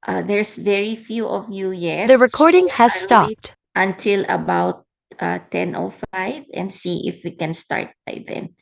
There's very few of you yet. The recording has I'll wait stopped. until about 10:05 and see if we can start by then.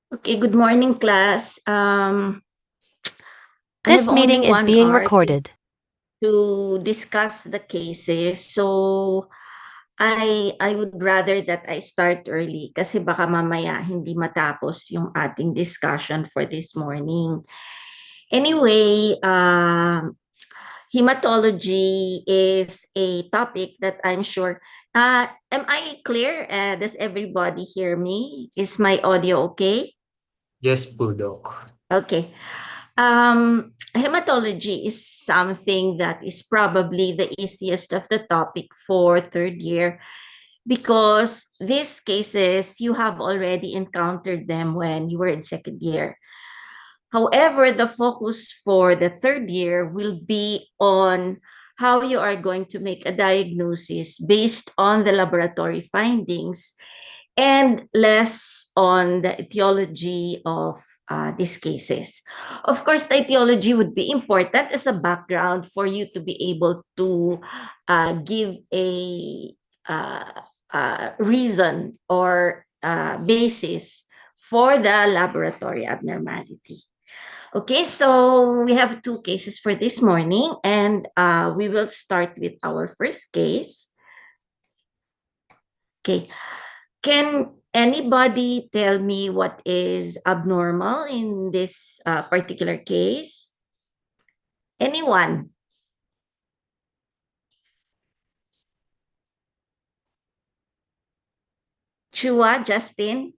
Okay, good morning, class. I have This only meeting is 1 being hour recorded. to discuss the cases. So I would rather that I start early kasi baka mamaya hindi matapos yung ating discussion for this morning. Anyway, hematology is a topic that I'm sure. Am I clear? Does everybody hear me? Is my audio okay? Yes po, Doc. Okay. Hematology is something that is probably the easiest of the topic for third year because these cases you have already encountered them when you were in second year. However, the focus for the third year will be on how you are going to make a diagnosis based on the laboratory findings and less on the etiology of these cases. Of course, the etiology would be important as a background for you to be able to give a reason or basis for the laboratory abnormality. Okay, so we have two cases for this morning, and we will start with our first case. Okay, can anybody tell me what is abnormal in this particular case? Anyone? Chua, Justin?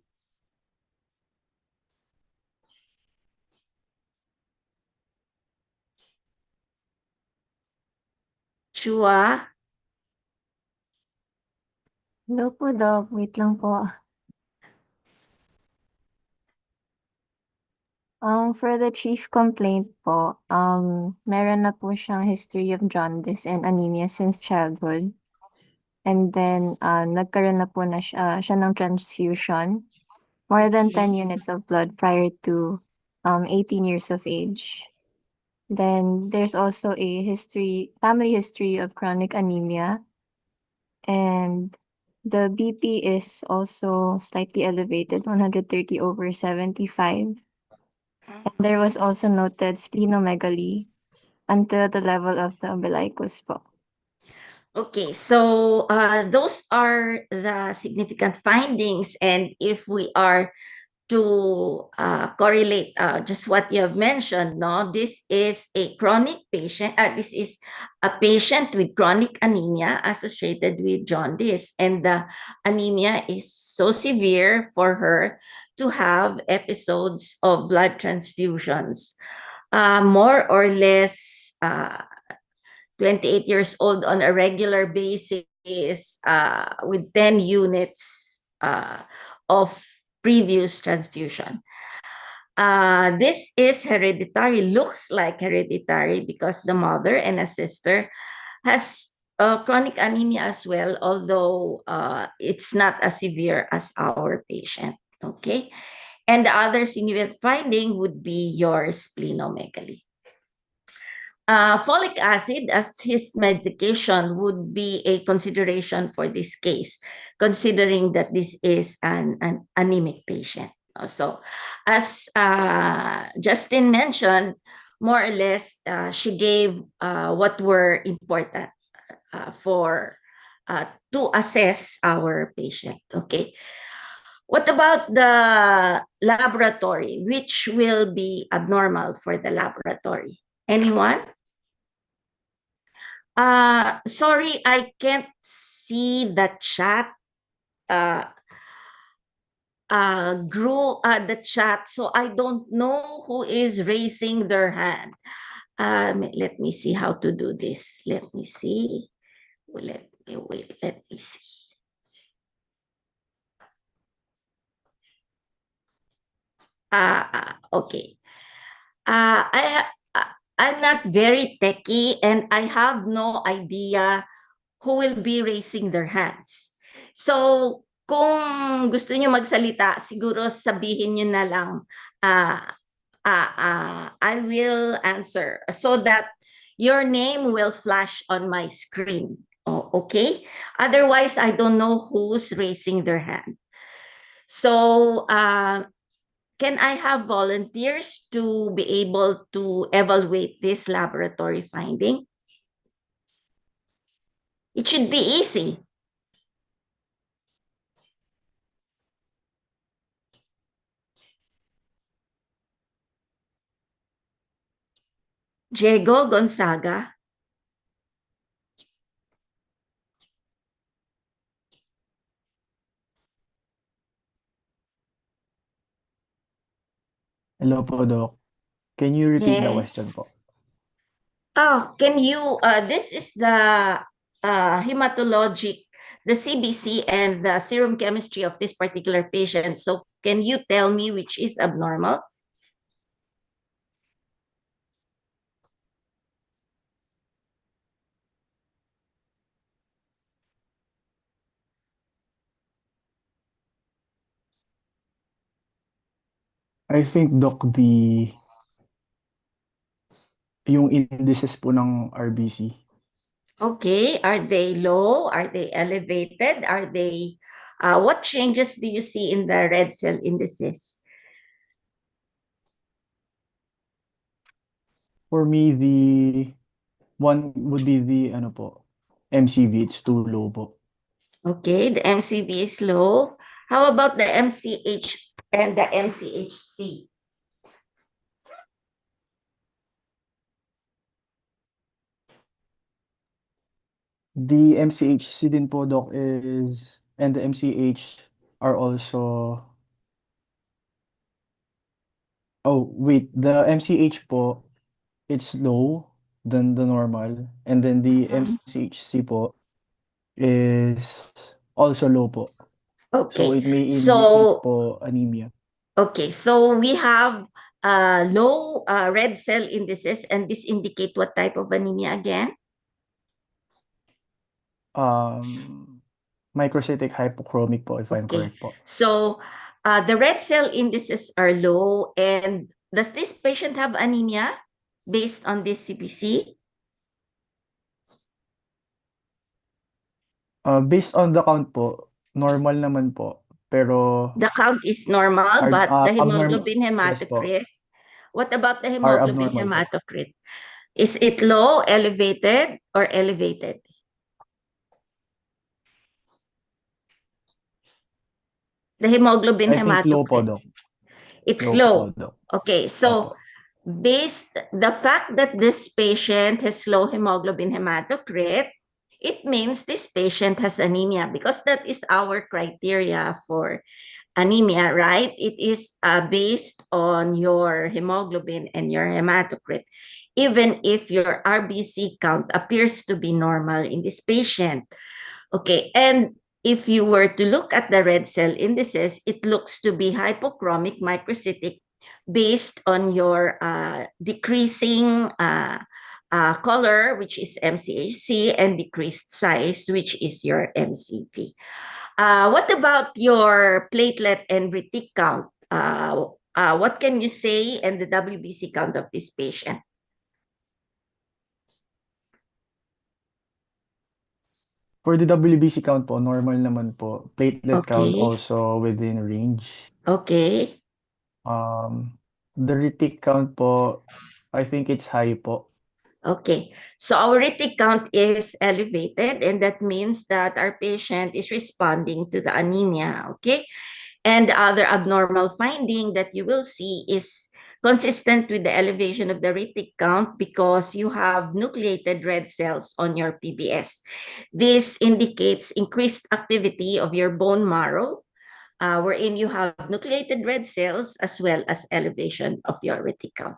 Chua? Hello po, Doc. Wait lang po. For the chief complaint po, meron na po siyang history of jaundice and anemia since childhood. And then, nagkaroon na po na siya ng transfusion, more than 10 units of blood prior to 18 years of age. Then, there's also a family history of chronic anemia. And the BP is also slightly elevated, 130/75. And there was also noted splenomegaly until the level of the umbilicus po. Okay, so those are the significant findings, and if we are to correlate just what you have mentioned, no, this is a chronic patient. This is a patient with chronic anemia associated with jaundice, and the anemia is so severe for her to have episodes of blood transfusions, more or less 28 years old on a regular basis with 10 units of previous transfusion. This is hereditary, looks like hereditary because the mother and a sister has chronic anemia as well, although it's not as severe as our patient. Okay. And the other significant finding would be your splenomegaly. Folic acid as his medication would be a consideration for this case, considering that this is an anemic patient. So, as Justin mentioned, more or less, she gave what were important for to assess our patient. Okay. What about the laboratory? Which will be abnormal for the laboratory? Anyone? Sorry, I can't see the chat. The chat, so I don't know who is raising their hand. Let me see how to do this. Let me see. Let me wait. Let me see. Okay. Uh, I I'm not very techy, and I have no idea who will be raising their hands. So, kung gusto niyo magsalita, siguro sabihin niyo na lang, I will answer so that your name will flash on my screen. Oh, okay? Otherwise, I don't know who's raising their hand. So, can I have volunteers to be able to evaluate this laboratory finding? It should be easy. Diego Gonzaga. Hello po, Doc. Can you repeat the question Yes. po? Oh, can you, this is the hematologic the CBC and the serum chemistry of this particular patient. So can you tell me which is abnormal? I think, Doc, yung indices po ng RBC. Okay, are they low? Are they elevated? Are they, what changes do you see in the red cell indices? For me, the one would be the ano po, MCV. It's too low po. Okay, the MCV is low. How about the MCH and the MCHC? The MCHC din po, Doc, and the MCH are also, oh, wait, the MCH po, it's low than the normal. And then the Mhm. MCHC po is also low po. So Okay, it may indicate so po anemia. okay, so we have low red cell indices, and this indicate what type of anemia again? Microcytic hypochromic po, if I'm Okay, correct po. so the red cell indices are low, and does this patient have anemia based on this CBC? Based on the count po, normal naman po. Pero The count is normal, are but the abnormal, hemoglobin yes po, hematocrit, what about the are hemoglobin abnormal po. hematocrit? Is it low, elevated, or elevated? The hemoglobin I think low po, hematocrit. Doc. It's Low po, low. Doc. Okay, so Opo. based the fact that this patient has low hemoglobin hematocrit, it means this patient has anemia because that is our criteria for anemia, right? It is based on your hemoglobin and your hematocrit, even if your RBC count appears to be normal in this patient. Okay, and if you were to look at the red cell indices, it looks to be hypochromic microcytic based on your decreasing color, which is MCHC, and decreased size, which is your MCV. What about your platelet and retic count? What can you say and the WBC count of this patient? For the WBC count po, normal naman po. Platelet count Okay, also within range. okay, The retic count po, I think it's high po. okay. So our retic count is elevated, and that means that our patient is responding to the anemia, okay? And the other abnormal finding that you will see is consistent with the elevation of the retic count because you have nucleated red cells on your PBS. This indicates increased activity of your bone marrow, wherein you have nucleated red cells as well as elevation of your retic count.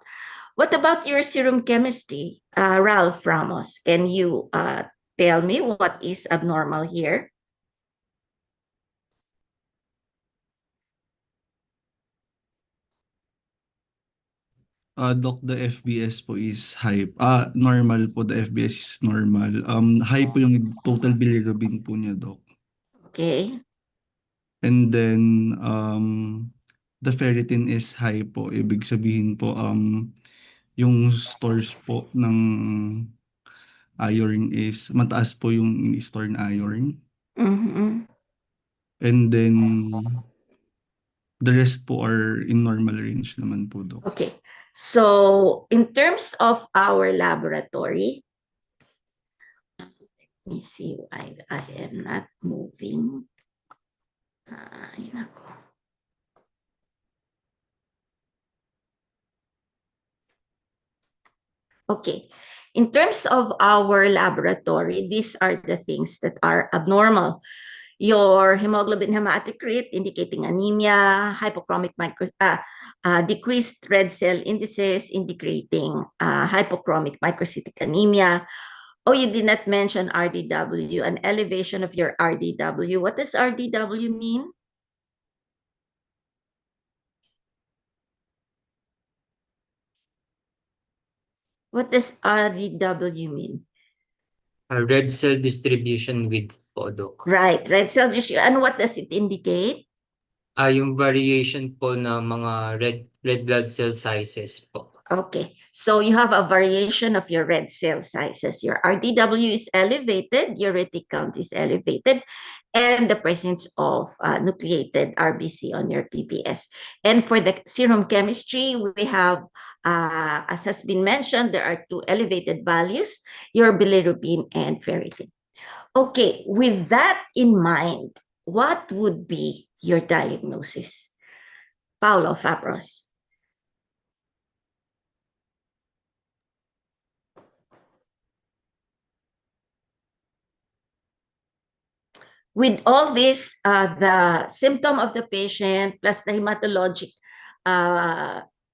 What about your serum chemistry, Ralph Ramos? Can you tell me what is abnormal here? Doc, the FBS po is high. Normal po. The FBS is normal. High po yung total bilirubin po niya, Doc. Okay. And then, the ferritin is high po. Ibig sabihin po, yung stores po ng iron is, mataas po yung in-store na iron. Mm-hmm. And then, the rest po are in normal range naman po, Doc. Okay. So in terms of our laboratory, let me see why I am not moving. Ay, nako. Okay. In terms of our laboratory, these are the things that are abnormal. Your hemoglobin hematocrit indicating anemia, decreased red cell indices indicating hypochromic microcytic anemia, Oh, you did not mention RDW, an elevation of your RDW. What does RDW mean? What does RDW mean? Red cell distribution width po, Doc. Right, red cell tissue. And what does it indicate? Yung variation po ng mga red blood cell sizes po. Okay, so you have a variation of your red cell sizes. Your RDW is elevated, your retic count is elevated, and the presence of nucleated RBC on your PPS. And for the serum chemistry, we have, as has been mentioned, there are two elevated values, your bilirubin and ferritin. Okay, with that in mind, what would be your diagnosis? Paulo Fabros. With all this, the symptom of the patient plus the hematologic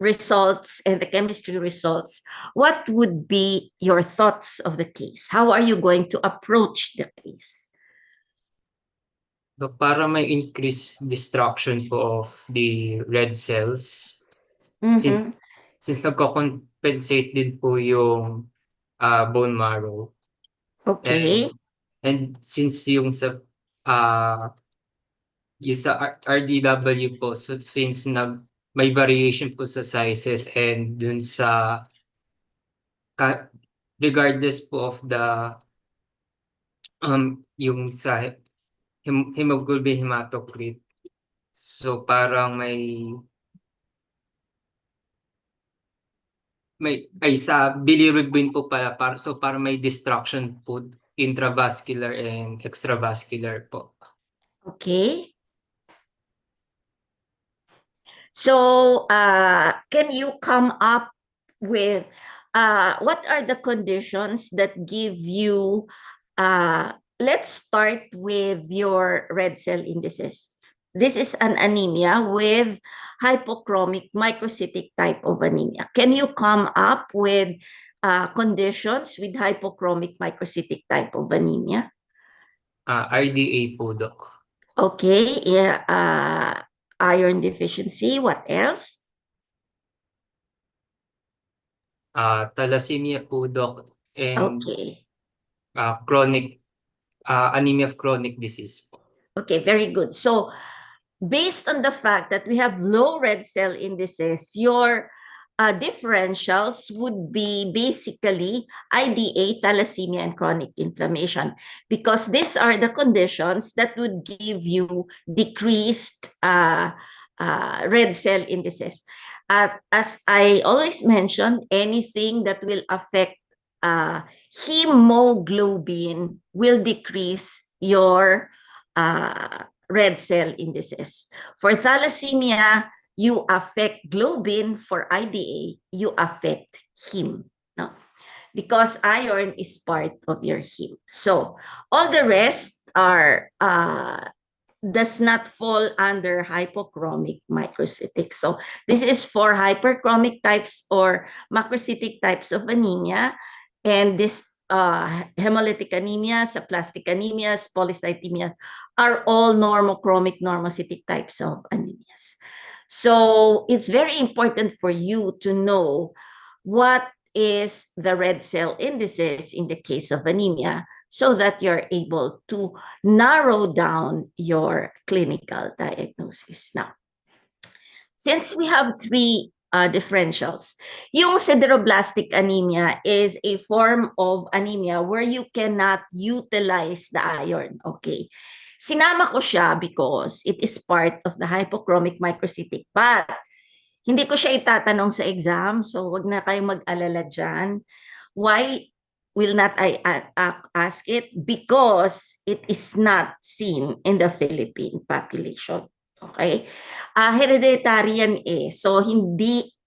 results and the chemistry results, what would be your thoughts of the case? How are you going to approach the case? Doc, para may increased destruction po of the red cells, since Mhm. nagko-compensate din po yung bone marrow. Okay. And since yung sa RDW po, so since may variation po sa sizes and dun sa regardless po of the yung sa hemoglobin hematocrit, so parang ay sa bilirubin po pala, so para may destruction po intravascular and extravascular po. Okay. So, can you come up with what are the conditions that give you, let's start with your red cell indices. This is an anemia with hypochromic microcytic type of anemia. Can you come up with conditions with hypochromic microcytic type of anemia? RDA po, Doc. Okay, yeah, iron deficiency, what else? Thalassemia po, Doc, and Okay, chronic anemia of chronic disease po. okay, very good. So, based on the fact that we have low red cell indices, your differentials would be basically IDA, thalassemia, and chronic inflammation, because these are the conditions that would give you decreased red cell indices. As I always mention, anything that will affect hemoglobin will decrease your red cell indices. For thalassemia, you affect globin. For IDA, you affect heme. No? Because iron is part of your heme. So all the rest are does not fall under hypochromic microcytic. So this is for hyperchromic types or macrocytic types of anemia. And this hemolytic anemias, aplastic anemias, polycythemia are all normochromic, normocytic types of anemias. So it's very important for you to know what is the red cell indices in the case of anemia, so that you're able to narrow down your clinical diagnosis. Now, since we have three differentials, yung sideroblastic anemia is a form of anemia where you cannot utilize the iron. Okay. Sinama ko siya because it is part of the hypochromic microcytic, but hindi ko siya itatanong sa exam, so wag na kayong mag-alala dyan. Why will not I ask it? Because it is not seen in the Philippine population. Okay? Hereditary yan eh. So,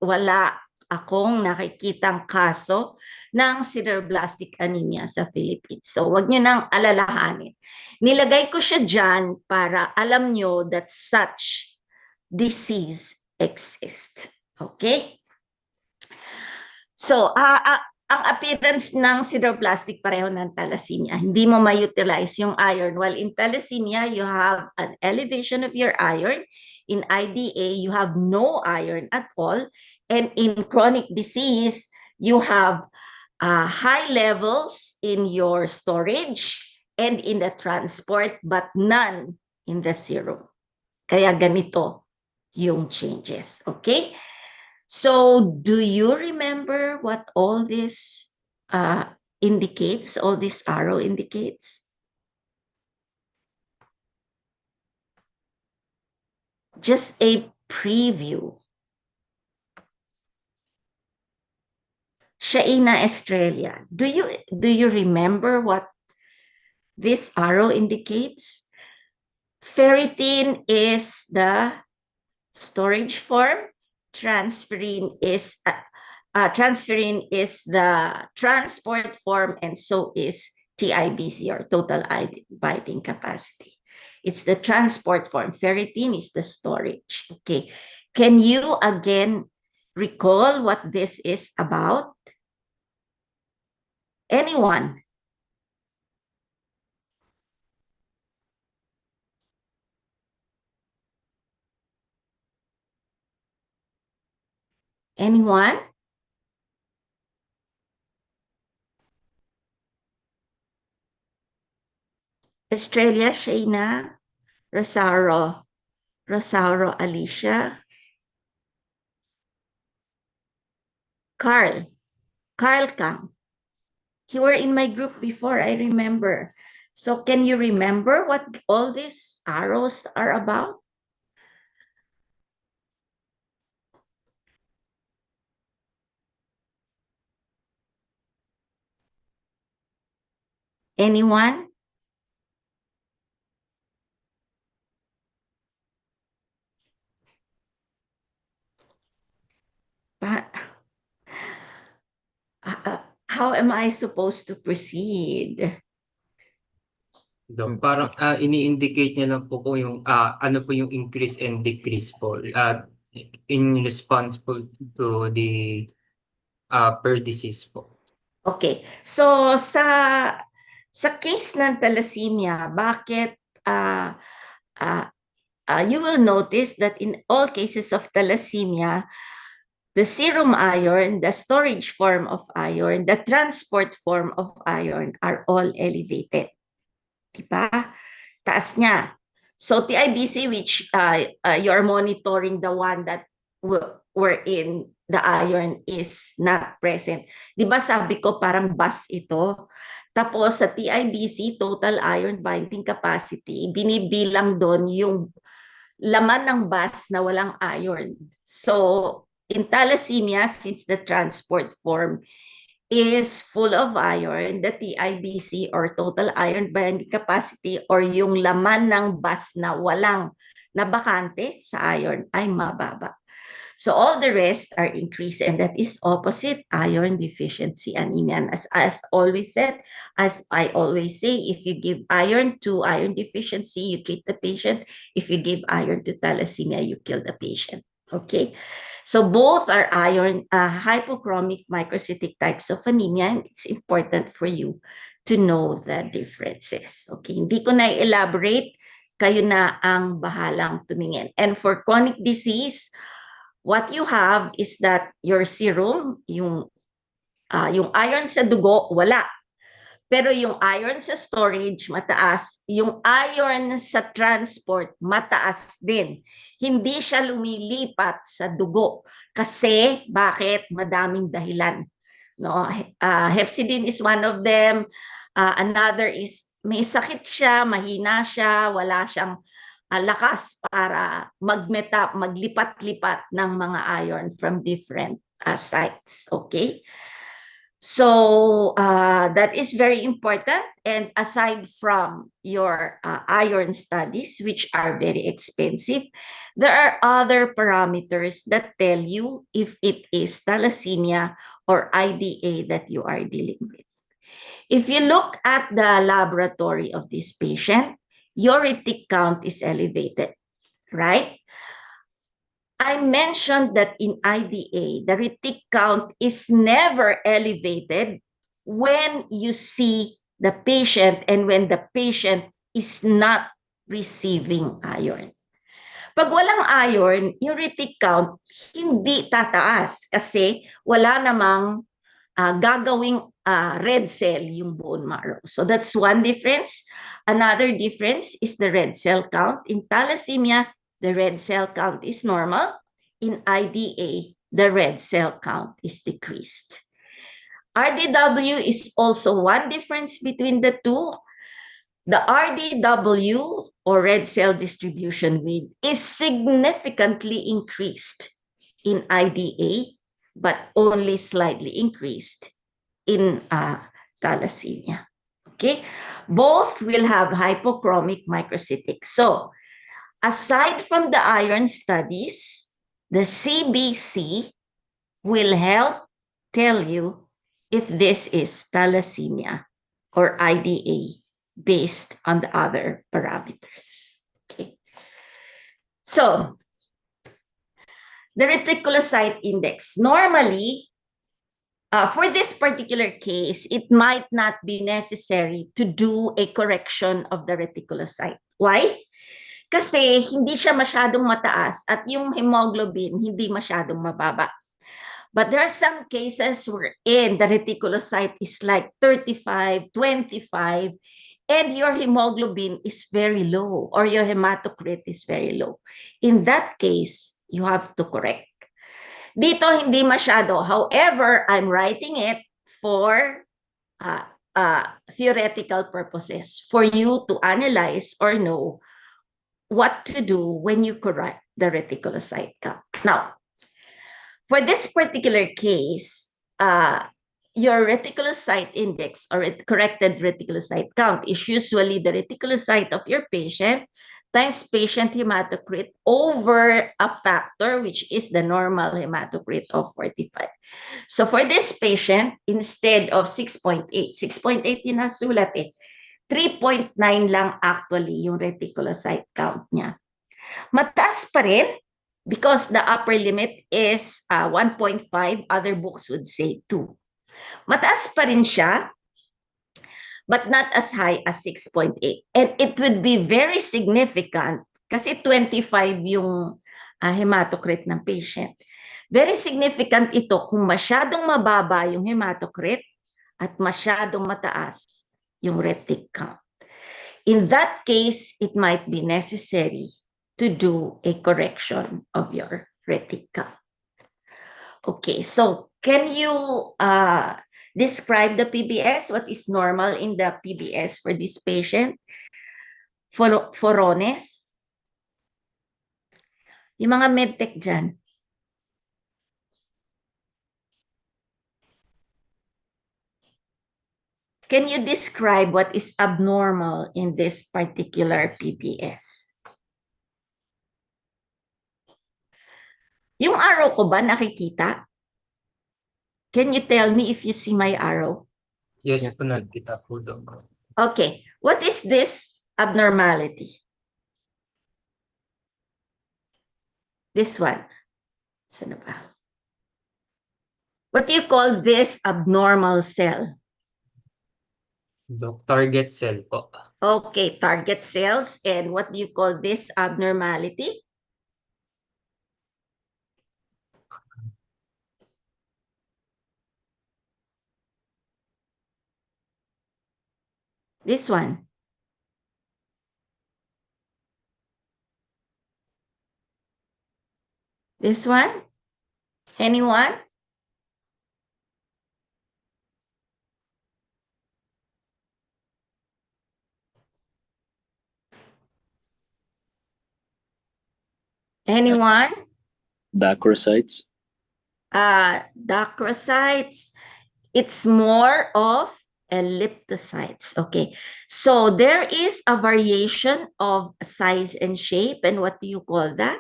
wala akong nakikitang kaso ng sideroblastic anemia sa Philippines. So, wag nyo nang alalahanin. Nilagay ko siya dyan para alam nyo that such disease exist. Okay? So, ang appearance ng sideroblastic pareho ng thalassemia. Hindi mo ma-utilize yung iron. While in thalassemia, you have an elevation of your iron. In IDA, you have no iron at all. And in chronic disease, you have high levels in your storage and in the transport, but none in the serum. Kaya ganito yung changes. Okay? So, do you remember what all this indicates, all this arrow indicates? Just a preview. Shaina Estrella, do you remember what this arrow indicates? Ferritin is the storage form. Transferrin is the transport form, and so is TIBC, or total binding capacity. It's the transport form. Ferritin is the storage. Okay. Can you again recall what this is about? Anyone? Anyone? Estrella, Shaina, Rosauro, Alicia, Carl Kang. You were in my group before, I remember. So can you remember what all these arrows are about? Anyone? But how am I supposed to proceed? Dok, parang ini-indicate niya lang po kung yung ano po yung increase and decrease po in response po to the per disease po. Okay. So sa case ng thalassemia, bakit you will notice that in all cases of thalassemia, the serum iron, the storage form of iron, the transport form of iron are all elevated. Diba? Taas niya. So TIBC, which you're monitoring the one that wherein the iron is not present. Diba sabi ko parang bus ito? Tapos sa TIBC, total iron binding capacity, binibilang doon yung laman ng bus na walang iron. So in thalassemia, since the transport form is full of iron, the TIBC or total iron binding capacity or yung laman ng bus na walang nabakante sa iron ay mababa. So all the rest are increased, and that is opposite iron deficiency anemia. And as always said, as I always say, if you give iron to iron deficiency, you treat the patient. If you give iron to thalassemia, you kill the patient. Okay? So both are iron hypochromic microcytic types of anemia, and it's important for you to know the differences. Okay? Hindi ko na elaborate, kayo na ang bahalang tumingin. And for chronic disease, what you have is that your serum, yung iron sa dugo, wala. Pero yung iron sa storage, mataas. Yung iron sa transport, mataas din. Hindi siya lumilipat sa dugo. Kasi, bakit? Madaming dahilan. No? Hepcidin is one of them. Another is, may sakit siya, mahina siya, wala siyang lakas para maglipat-lipat ng mga iron from different sites. Okay? So that is very important. And aside from your iron studies, which are very expensive, there are other parameters that tell you if it is thalassemia or IDA that you are dealing with. If you look at the laboratory of this patient, your retic count is elevated, right? I mentioned that in IDA, the retic count is never elevated when you see the patient and when the patient is not receiving iron. Pag walang iron, yung retic count hindi tataas kasi wala namang gagawing red cell yung bone marrow. So that's one difference. Another difference is the red cell count. In thalassemia, the red cell count is normal. In IDA, the red cell count is decreased. RDW is also one difference between the two. The RDW, or red cell distribution width, is significantly increased in IDA, but only slightly increased in thalassemia. Okay, both will have hypochromic microcytic. So, aside from the iron studies, the CBC will help tell you if this is thalassemia or IDA based on the other parameters. Okay. So, the reticulocyte index. Normally, for this particular case, it might not be necessary to do a correction of the reticulocyte. Why? Kasi hindi siya masyadong mataas at yung hemoglobin hindi masyadong mababa. But there are some cases wherein the reticulocyte is like 35, 25, and your hemoglobin is very low or your hematocrit is very low. In that case, you have to correct. Dito, hindi masyado. However, I'm writing it for theoretical purposes, for you to analyze or know what to do when you correct the reticulocyte count. Now, for this particular case, your reticulocyte index or corrected reticulocyte count is usually the reticulocyte of your patient times patient hematocrit over a factor, which is the normal hematocrit of 45. So for this patient, instead of 6.8, 6.8 yung nasulat 3.9 lang actually yung reticulocyte count niya. Mataas pa rin because the upper limit is 1.5, other books would say 2. Mataas pa rin siya, but not as high as 6.8. And it would be very significant kasi 25 yung hematocrit ng patient. Very significant ito kung masyadong mababa yung hematocrit at masyadong mataas yung retic count. In that case, it might be necessary to do a correction of your retic count. Okay, so can you describe the PBS? What is normal in the PBS for this patient? Forones? Yung mga medtech dyan. Can you describe what is abnormal in this particular PBS? Yung arrow ko ba nakikita? Can you tell me if you see my arrow? Yes po, nakita po, Doc. Okay, what is this abnormality? This one. Saan ba? What do you call this abnormal cell? Doc, target cell po. Okay, target cells. And what do you call this abnormality? This one. This one? Anyone? Anyone? Dacrocytes. Dacrocytes. It's more of elliptocytes. Okay, so there is a variation of size and shape. And what do you call that?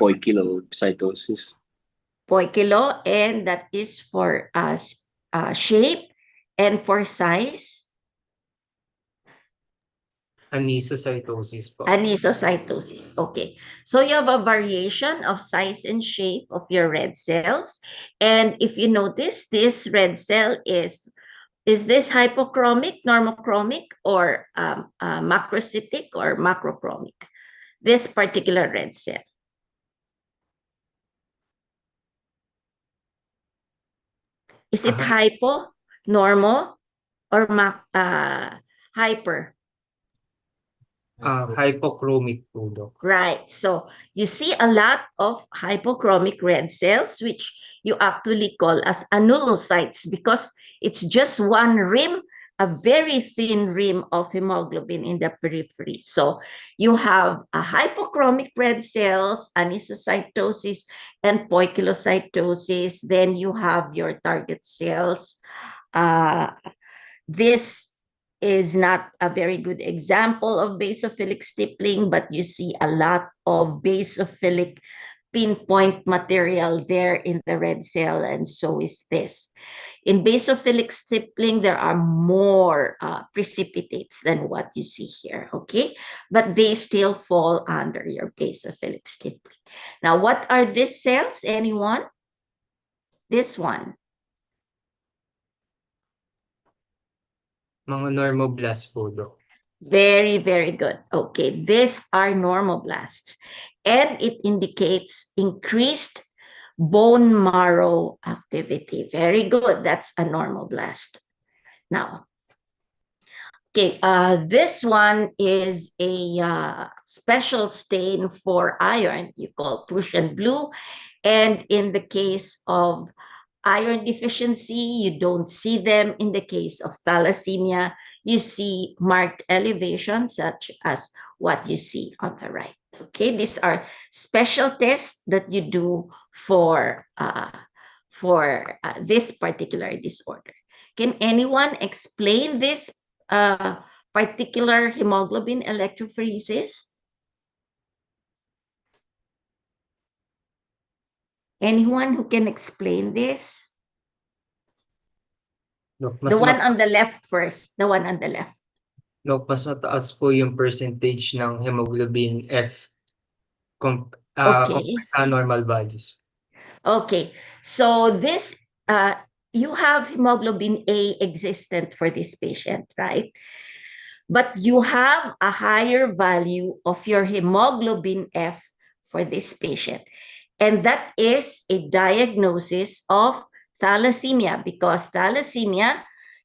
Poikilocytosis. Poikilo, and that is for shape, and for size. Anisocytosis po. Anisocytosis. Okay. So you have a variation of size and shape of your red cells. And if you notice, this red cell is this hypochromic, normochromic, or macrocytic or macrochromic? This particular red cell. Is it hypo, normo, or hyper? Hypochromic po, Doc. Right. So you see a lot of hypochromic red cells, which you actually call as annulocytes because it's just one rim, a very thin rim of hemoglobin in the periphery. So you have a hypochromic red cells, anisocytosis, and poikilocytosis. Then you have your target cells. This is not a very good example of basophilic stippling, but you see a lot of basophilic pinpoint material there in the red cell, and so is this. In basophilic stippling, there are more precipitates than what you see here, okay? But they still fall under your basophilic stippling. Now, what are these cells? Anyone? This one. Mga normoblasts po, Doc. Very, very good. Okay, these are normoblasts, and it indicates increased bone marrow activity. Very good. That's a normoblast. Now, okay, this one is a special stain for iron. You call Prussian blue, and in the case of iron deficiency, you don't see them. In the case of thalassemia, you see marked elevation, such as what you see on the right. Okay, these are special tests that you do for this particular disorder. Can anyone explain this particular hemoglobin electrophoresis? Anyone who can explain this? Doc, The one on the left first. The one on the left. Doc, mas mataas po yung percentage ng hemoglobin F Okay. compared sa normal values. Okay. So this, you have hemoglobin A existent for this patient, right? But you have a higher value of your hemoglobin F for this patient. And that is a diagnosis of thalassemia, because thalassemia,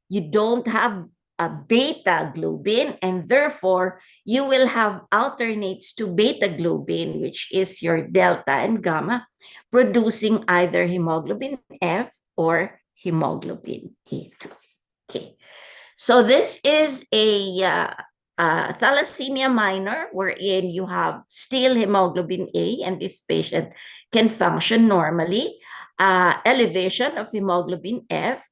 you don't have a beta globin, and therefore you will have alternates to beta globin, which is your delta and gamma, producing either hemoglobin F or hemoglobin A2. Okay. So this is a thalassemia minor, wherein you have still hemoglobin A, and this patient can function normally, elevation of hemoglobin F,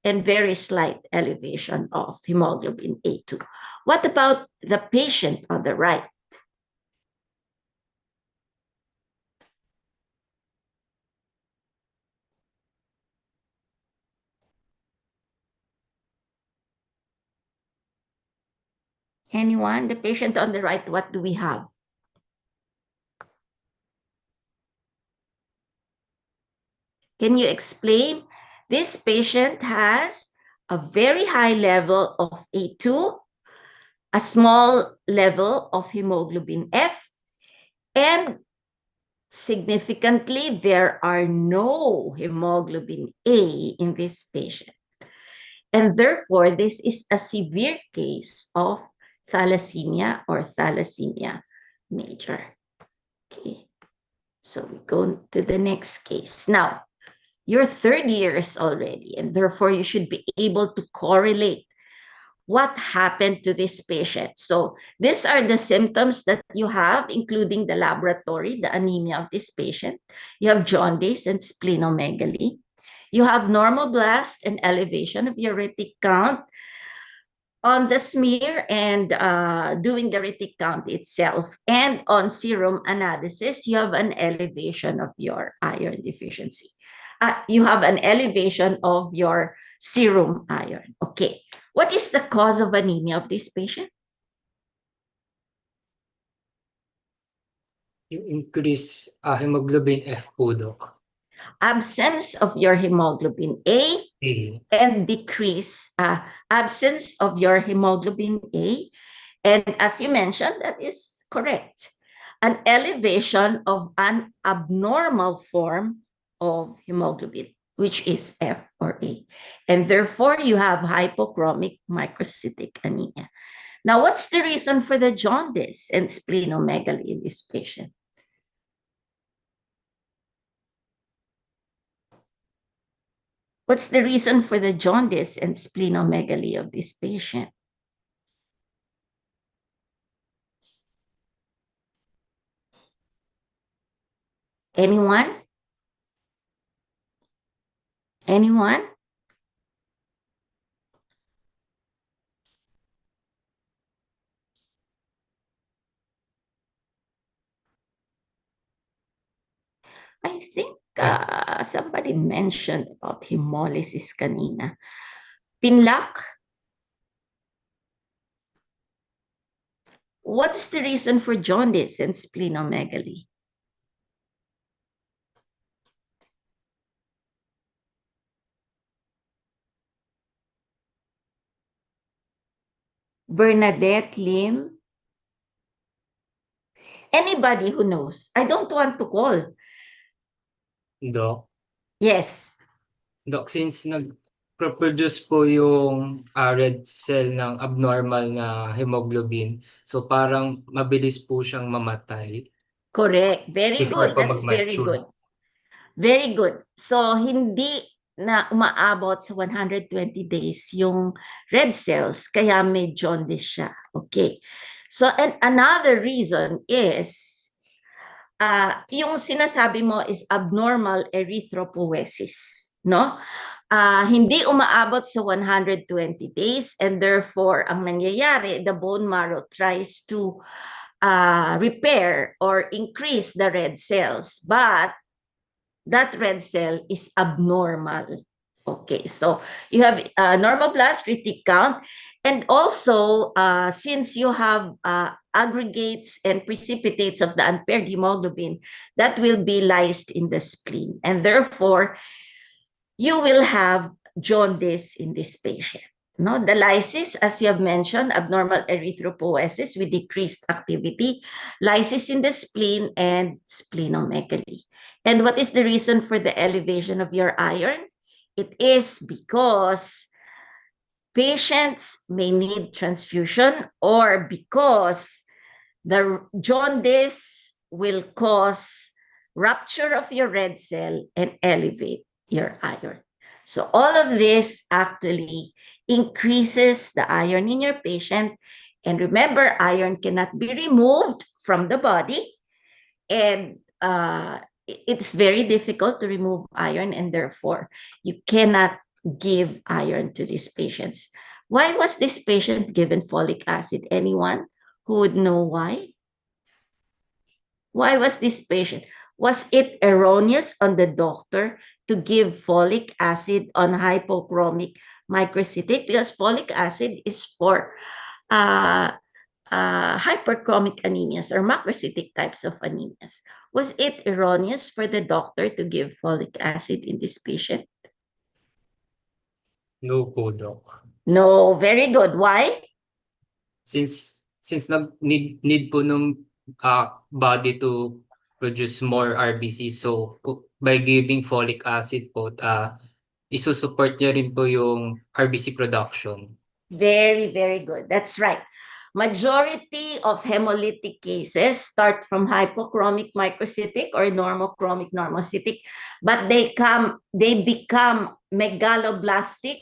and very slight elevation of hemoglobin A2. What about the patient on the right? Anyone? The patient on the right, what do we have? Can you explain? This patient has a very high level of A2, a small level of hemoglobin F, and significantly, there are no hemoglobin A in this patient. And therefore, this is a severe case of thalassemia or thalassemia major. Okay, so we go to the next case. Now, you're 30 years already, and therefore you should be able to correlate what happened to this patient. So these are the symptoms that you have, including the laboratory, the anemia of this patient. You have jaundice and splenomegaly. You have normoblast and elevation of your retic count on the smear and doing the retic count itself. And on serum analysis, you have an elevation of your iron deficiency. You have an elevation of your serum iron. Okay. What is the cause of anemia of this patient? Yung increase hemoglobin F po, Doc. Absence of your hemoglobin A A. and absence of your hemoglobin A. And as you mentioned, that is correct. An elevation of an abnormal form of hemoglobin, which is F or A. And therefore, you have hypochromic microcytic anemia. Now, what's the reason for the jaundice and splenomegaly in this patient? What's the reason for the jaundice and splenomegaly of this patient? Anyone? Anyone? I think somebody mentioned about hemolysis kanina. Pinlock? What's the reason for jaundice and splenomegaly? Bernadette Lim? Anybody who knows? I don't want to call. Doc. Yes. Doc, since nag-produce po yung red cell ng abnormal na hemoglobin, so parang mabilis po siyang mamatay Correct. Very before good. pa That's very mag-mature. good. Very good. So, hindi na umaabot sa 120 days yung red cells, kaya may jaundice siya. Okay. So, and another reason is, yung sinasabi mo is abnormal erythropoiesis, no? Hindi umaabot sa 120 days and therefore, ang nangyayari, the bone marrow tries to repair or increase the red cells, but that red cell is abnormal. Okay, so you have normoblast retic count, and also since you have aggregates and precipitates of the unpaired hemoglobin, that will be lysed in the spleen, and therefore you will have jaundice in this patient. No, the lysis, as you have mentioned, abnormal erythropoiesis with decreased activity, lysis in the spleen, and splenomegaly. And what is the reason for the elevation of your iron? It is because patients may need transfusion or because the jaundice will cause rupture of your red cell and elevate your iron. So all of this actually increases the iron in your patient. And remember, iron cannot be removed from the body. And it's very difficult to remove iron, and therefore you cannot give iron to these patients. Why was this patient given folic acid? Anyone who would know why? Why was this patient? Was it erroneous on the doctor to give folic acid on hypochromic microcytic? Because folic acid is for hyperchromic anemias or macrocytic types of anemias. Was it erroneous for the doctor to give folic acid in this patient? No po, Doc. No, very good. Why? Since need po nung body to produce more RBC, so by giving folic acid po, isusupport niya rin po yung RBC production. Very, very good. That's right. Majority of hemolytic cases start from hypochromic microcytic or normochromic normocytic, but they become megaloblastic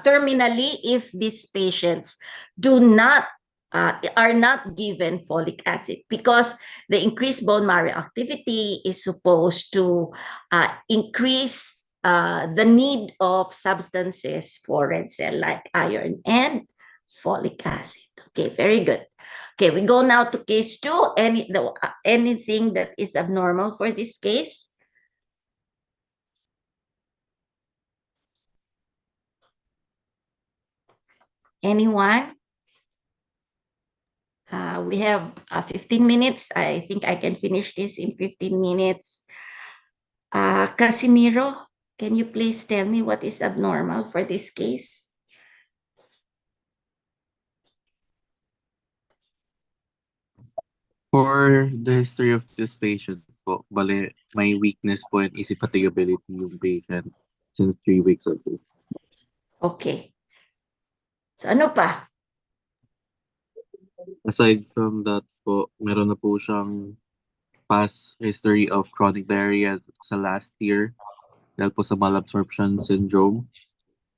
terminally if these patients are not given folic acid, because the increased bone marrow activity is supposed to increase the need of substances for red cell like iron and folic acid. Okay, very good. Okay, we go now to case 2. Anything that is abnormal for this case? Anyone? We have 15 minutes. I think I can finish this in 15 minutes. Casimiro, can you please tell me what is abnormal for this case? For the history of this patient po, bale, may weakness po and easy fatigability yung patient since 3 weeks ago. Okay. So ano pa? Aside from that po, meron na po siyang past history of chronic diarrhea sa last year dahil po sa malabsorption syndrome.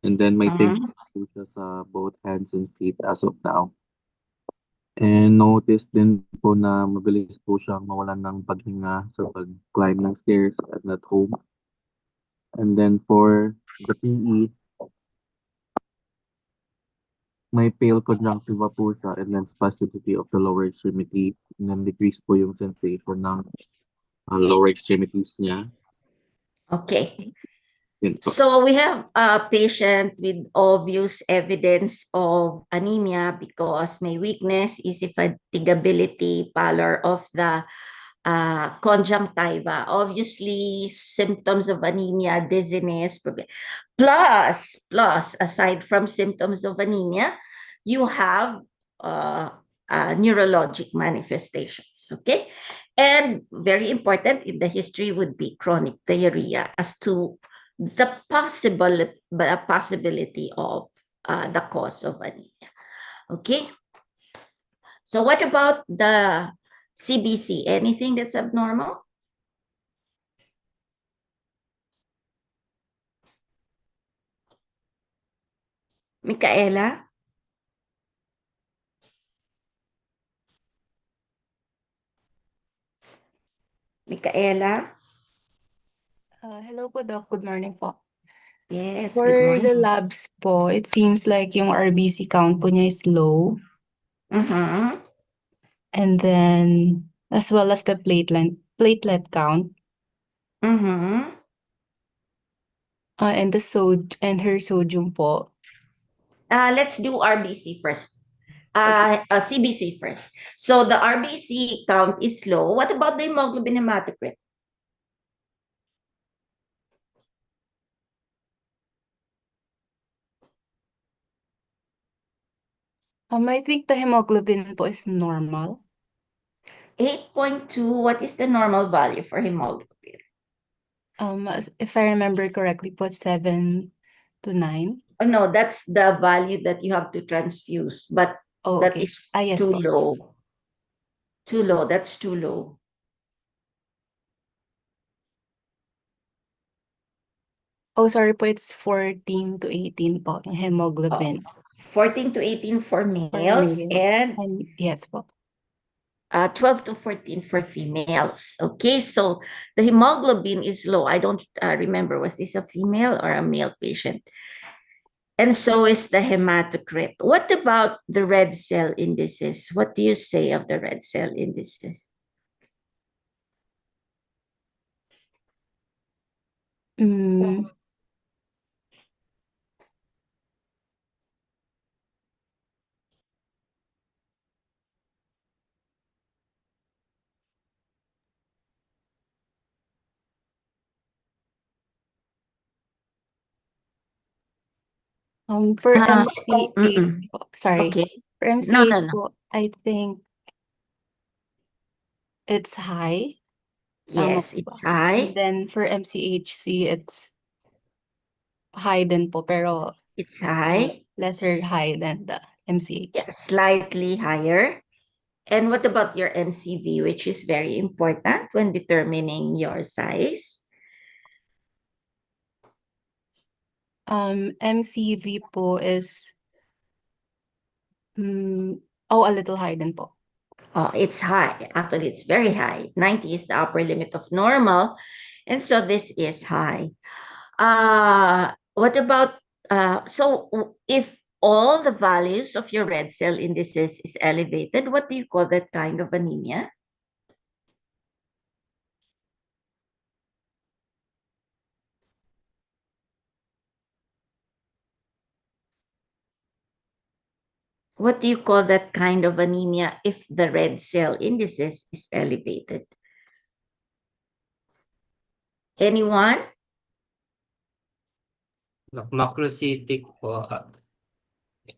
And then may Mhm. po siya sa both hands and feet as of now. And notice din po na mabilis po siyang mawalan ng paghinga sa pag-climb ng stairs at home. And then for the PE, may pale conjunctiva po siya and then spasticity of the lower extremity and then decrease po yung sensation ng lower extremities niya. Okay. Yun po. So we have a patient with obvious evidence of anemia because may weakness, easy fatigability, pallor of the conjunctiva. Obviously, symptoms of anemia, dizziness, plus, aside from symptoms of anemia, you have neurologic manifestations, okay? And very important in the history would be chronic diarrhea as to the possibility of the cause of anemia, okay? So what about the CBC? Anything that's abnormal? Micaela? Micaela? Hello po, Doc. Good morning po. Yes, For good the morning. labs po, it seems like yung RBC count po niya is low. Mm-hmm. And then, as well as the platelet count, Mm-hmm. and and her sodium po. Let's do RBC first. Okay. CBC first. So the RBC count is low. What about the hemoglobin hematocrit? I think the hemoglobin po is normal. 8.2. What is the normal value for hemoglobin? If I remember correctly po, 7 to 9. Oh, no, that's the value that you have to transfuse, but Oh, that okay. is Yes too po. low. Too low. That's too low. Oh, sorry po, it's 14 to 18 po, yung hemoglobin 14 to 18 for for males males. and And yes po. 12 to 14 for females. Okay, so the hemoglobin is low. I don't remember, was this a female or a male patient? And so is the hematocrit. What about the red cell indices? What do you say of the red cell indices? Mm, for Ah, MCH mm-mm. po, sorry. Okay. For No, no, MCH no. po, I think it's high. Tama Yes, po it's ba? And high. then for MCHC, it's high din po, pero It's high. lesser high than the MCH. Yeah, slightly higher. And what about your MCV, which is very important when determining your size? MCV po is a little high din po. Oh, it's high. Actually, it's very high. 90 is the upper limit of normal. And so this is high. What about, if all the values of your red cell indices is elevated, what do you call that kind of anemia? What do you call that kind of anemia if the red cell indices is elevated? Anyone? Macrocytic po.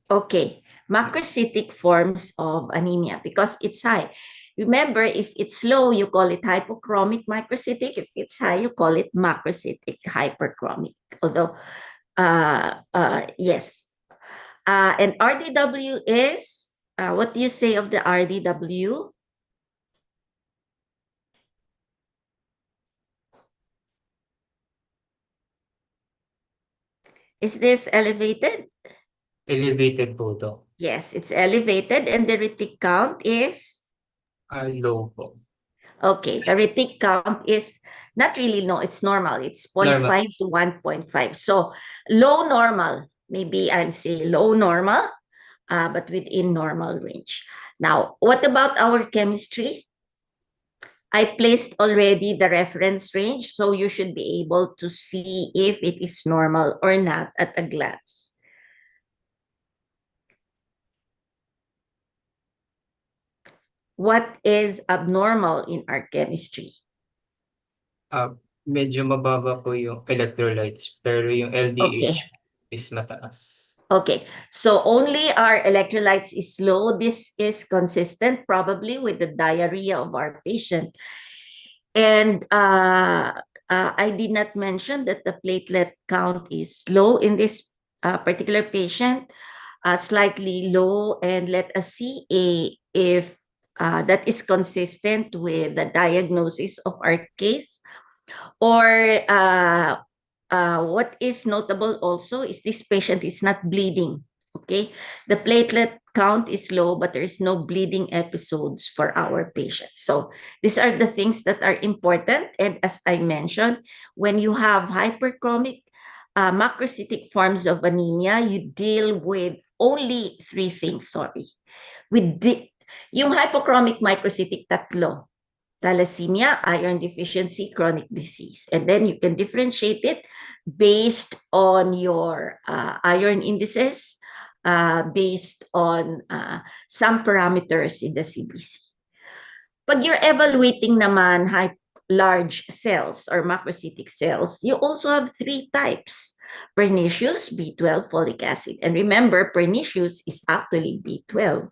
Okay, macrocytic forms of anemia because it's high. Remember, if it's low, you call it hypochromic microcytic. If it's high, you call it macrocytic hyperchromic. Although, yes. And RDW is, what do you say of the RDW? Is this elevated? Elevated po to. Yes, it's elevated. And the retic count is? Low po. Okay, the retic count is not really no, it's normal. It's 0.5 Normal. to 1.5. So low normal, maybe I'd say low normal, but within normal range. Now, what about our chemistry? I placed already the reference range, so you should be able to see if it is normal or not at a glance. What is abnormal in our chemistry? Medyo mababa po yung electrolytes, pero yung LDH is mataas. Okay, so only our electrolytes is low. This is consistent probably with the diarrhea of our patient. And I did not mention that the platelet count is low in this particular patient, slightly low. And let us see if that is consistent with the diagnosis of our case. Or what is notable also is this patient is not bleeding. Okay, the platelet count is low, but there is no bleeding episodes for our patients. So these are the things that are important. And as I mentioned, when you have hyperchromic macrocytic forms of anemia, you deal with only three things. Sorry, with yung hypochromic microcytic tatlo: thalassemia, iron deficiency, chronic disease. And then you can differentiate it based on your iron indices, based on some parameters in the CBC. Pag you're evaluating naman large cells or macrocytic cells, you also have three types: pernicious, B12, folic acid. And remember, pernicious is actually B12,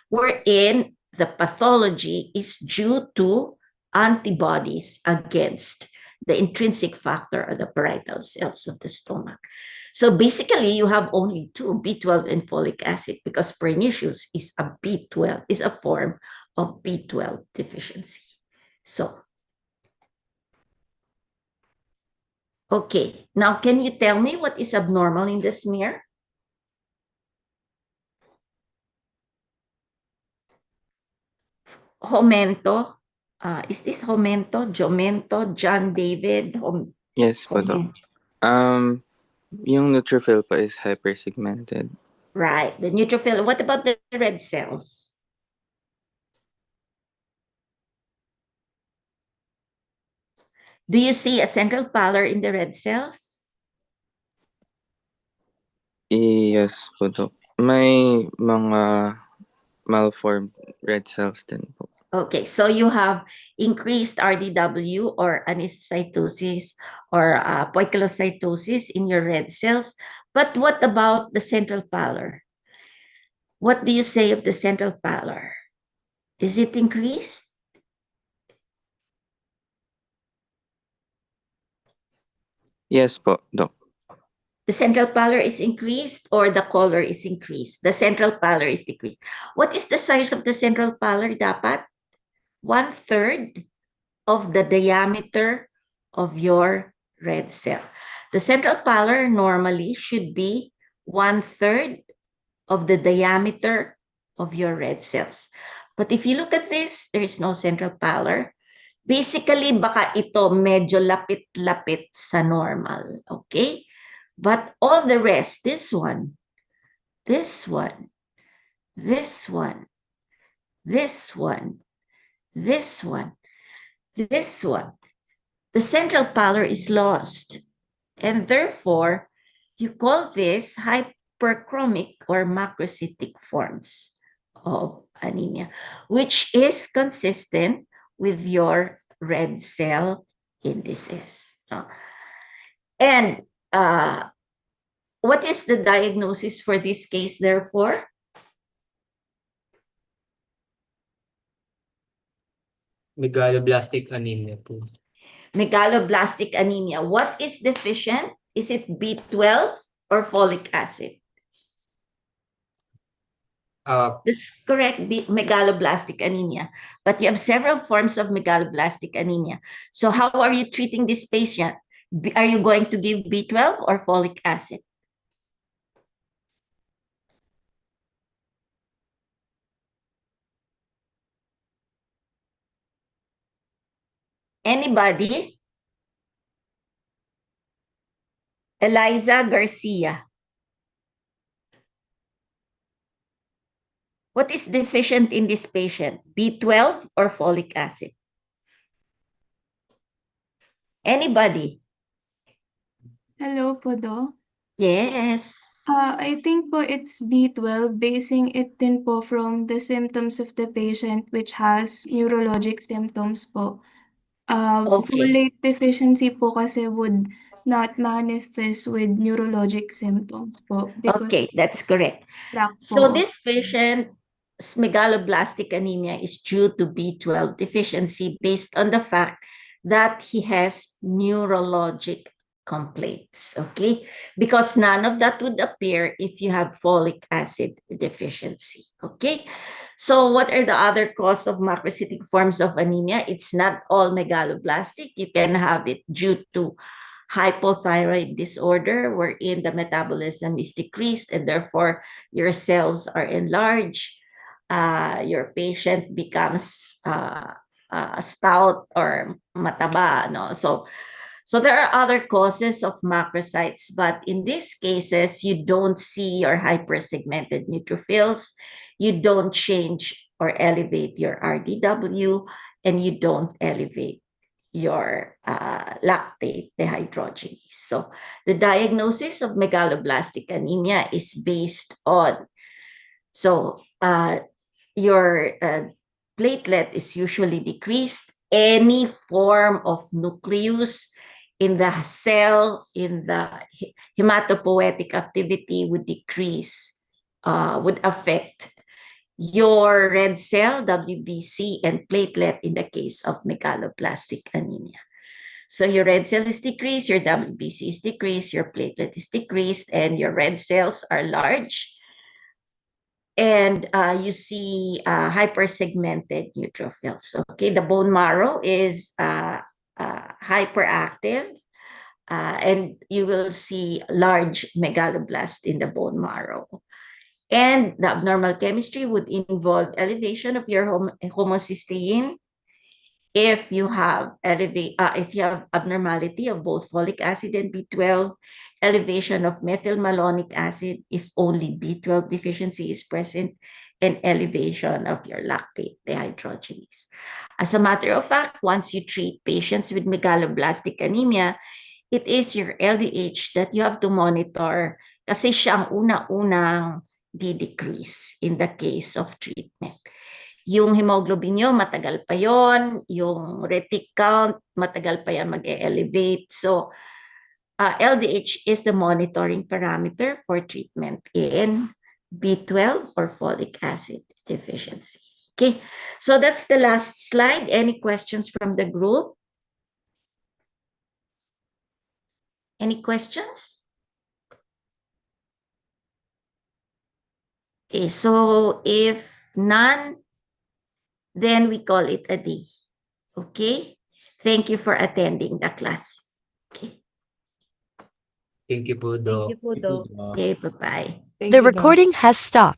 wherein the pathology is due to antibodies against the intrinsic factor of the parietal cells of the stomach. So basically, you have only two, B12 and folic acid, because pernicious is a B12, is a form of B12 deficiency. So, okay, now can you tell me what is abnormal in the smear? Jomento. Is this Jomento, Jomento, John David? Yes po, Doc. Yung neutrophil pa is hypersegmented. Right, the neutrophil. What about the red cells? Do you see a central pallor in the red cells? Yes po, Doc. May mga malformed red cells din po. Okay, so you have increased RDW or anisocytosis or poikilocytosis in your red cells. But what about the central pallor? What do you say of the central pallor? Is it increased? Yes po, Doc. The central pallor is increased or the color is increased? The central pallor is decreased. What is the size of the central pallor dapat? 1/3 of the diameter of your red cell. The central pallor normally should be 1/3 of the diameter of your red cells. But if you look at this, there is no central pallor. Basically, baka ito medyo lapit-lapit sa normal, okay? But all the rest, this one, this one, this one, this one, this one, this one, the central pallor is lost. And therefore, you call this hyperchromic or macrocytic forms of anemia, which is consistent with your red cell indices. And what is the diagnosis for this case, therefore? Megaloblastic anemia po. Megaloblastic anemia. What is deficient? Is it B12 or folic acid? That's correct, megaloblastic anemia. But you have several forms of megaloblastic anemia. So how are you treating this patient? Are you going to give B12 or folic acid? Anybody? Eliza Garcia. What is deficient in this patient? B12 or folic acid? Anybody? Hello po, Do. Yes. I think po it's B12, basing it din po from the symptoms of the patient which has neurologic symptoms po. Okay. Folate deficiency po kasi would not manifest with neurologic symptoms po because Okay, that's correct. lack So po. this patient's megaloblastic anemia is due to B12 deficiency based on the fact that he has neurologic complaints, okay? Because none of that would appear if you have folic acid deficiency, okay? So what are the other causes of macrocytic forms of anemia? It's not all megaloblastic. You can have it due to hypothyroid disorder, wherein the metabolism is decreased and therefore your cells are enlarged. Your patient becomes stout or mataba. No? So there are other causes of macrocytes, but in these cases, you don't see your hypersegmented neutrophils, you don't change or elevate your RDW, and you don't elevate your lactate dehydrogenase. So the diagnosis of megaloblastic anemia is based on, your platelet is usually decreased, any form of nucleus in the cell, in the hematopoietic activity would decrease, would affect your red cell, WBC, and platelet in the case of megaloblastic anemia. So your red cell is decreased, your WBC is decreased, your platelet is decreased, and your red cells are large. And you see hypersegmented neutrophils. Okay, the bone marrow is hyperactive, and you will see large megaloblast in the bone marrow. And the abnormal chemistry would involve elevation of your homocysteine. If you have abnormality of both folic acid and B12, elevation of methylmalonic acid if only B12 deficiency is present, and elevation of your lactate dehydrogenase. As a matter of fact, once you treat patients with megaloblastic anemia, it is your LDH that you have to monitor kasi siya ang una-unang decrease in the case of treatment. Yung hemoglobin nyo, matagal pa yon. Yung retic count, matagal pa yan mag-elevate. So, LDH is the monitoring parameter for treatment in B12 or folic acid deficiency. Okay, so that's the last slide. Any questions from the group? Any questions? Okay, so if none, then we call it a day. Okay? Thank you for attending the class. Okay. Thank you po, Do. Thank you po, Do. Okay, bye-bye. The recording has stopped.